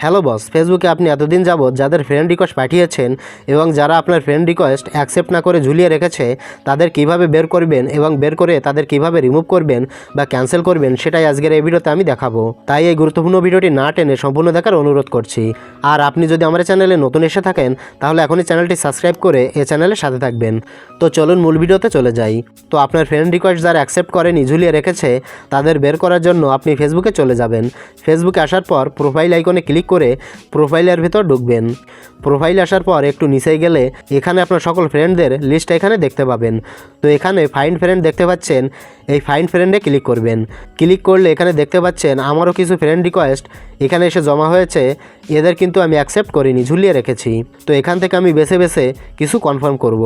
Hello boss, ফেসবুকে আপনি এতদিন যাবৎ যাদের ফ্রেন্ড রিকোয়েস্ট পাঠিয়েছেন এবং যারা আপনার ফ্রেন্ড রিকোয়েস্ট অ্যাকসেপ্ট না করে ঝুলিয়ে রেখেছে তাদের কিভাবে বের করবেন এবং বের করে তাদের কিভাবে রিমুভ করবেন বা ক্যান্সেল করবেন সেটাই আজকের এই ভিডিওতে আমি দেখাবো। তাই এই গুরুত্বপূর্ণ ভিডিওটি না টেনে সম্পূর্ণ দেখার অনুরোধ করছি। আর আপনি যদি আমার চ্যানেলে নতুন এসে থাকেন তাহলে এখনই চ্যানেলটি সাবস্ক্রাইব করে এই চ্যানেলের সাথে থাকবেন। তো চলুন মূল ভিডিওতে চলে যাই। তো আপনার ফ্রেন্ড রিকোয়েস্ট যারা অ্যাকসেপ্ট করেনি ঝুলিয়ে রেখেছে তাদের বের করার জন্য আপনি ফেসবুকে চলে যাবেন। ফেসবুকে আসার পর প্রোফাইল আইকনে ক্লিক করে প্রোফাইলের ভিতর ঢুকবেন। প্রোফাইলে আসার পর একটু নিচে গেলে এখানে আপনার সকল ফ্রেন্ডদের লিস্ট এখানে দেখতে পাবেন। তো এখানে ফাইন্ড ফ্রেন্ড দেখতে পাচ্ছেন, এই ফাইন্ড ফ্রেন্ডে ক্লিক করবেন। ক্লিক করলে এখানে দেখতে পাচ্ছেন আমারও কিছু ফ্রেন্ড রিকোয়েস্ট এখানে এসে জমা হয়েছে, এদের কিন্তু আমি অ্যাকসেপ্ট করিনি, ঝুলিয়ে রেখেছি। তো এখান থেকে আমি বেছে বেছে কিছু কনফার্ম করব,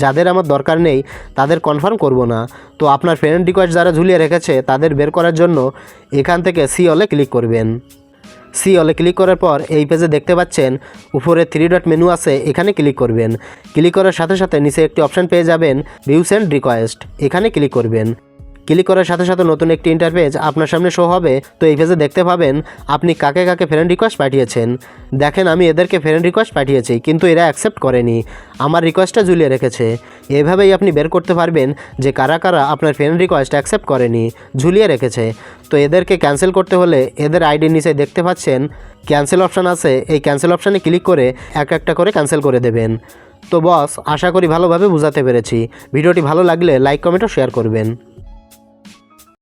যাদের আমার দরকার নেই তাদের কনফার্ম করব না। তো আপনার ফ্রেন্ড রিকোয়েস্ট যারা ঝুলিয়ে রেখেছে তাদের বের করার জন্য এখান থেকে সি অলে ক্লিক করবেন। সি অলে ক্লিক করার পর এই পেজে দেখতে পাচ্ছেন উপরে 3 ডট মেনু আছে, এখানে ক্লিক করবেন। ক্লিক করার সাথে সাথে নিচে একটি অপশান পেয়ে যাবেন ভিউ সেন্ড রিকোয়েস্ট, এখানে ক্লিক করবেন। ক্লিক করার সাথে সাথে নতুন একটি ইন্টারপেজ আপনার সামনে শো হবে। তো এই পেজে দেখতে পাবেন আপনি কাকে কাকে ফ্রেন্ড রিকোয়েস্ট পাঠিয়েছেন। দেখেন আমি এদেরকে ফ্রেন্ড রিকোয়েস্ট পাঠিয়েছি কিন্তু এরা অ্যাকসেপ্ট করেনি, আমার রিকোয়েস্টটা ঝুলিয়ে রেখেছে। এভাবেই আপনি বের করতে পারবেন যে কারা কারা আপনার ফ্রেন্ড রিকোয়েস্ট অ্যাকসেপ্ট করেনি, ঝুলিয়ে রেখেছে। তো এদেরকে ক্যান্সেল করতে হলে এদের আইডির নিচে দেখতে পাচ্ছেন ক্যান্সেল অপশান আছে, এই ক্যান্সেল অপশানে ক্লিক করে এক একটা করে ক্যান্সেল করে দেবেন। তো বস, আশা করি ভালোভাবে বোঝাতে পেরেছি। ভিডিওটি ভালো লাগলে লাইক কমেন্ট ও শেয়ার করবেন।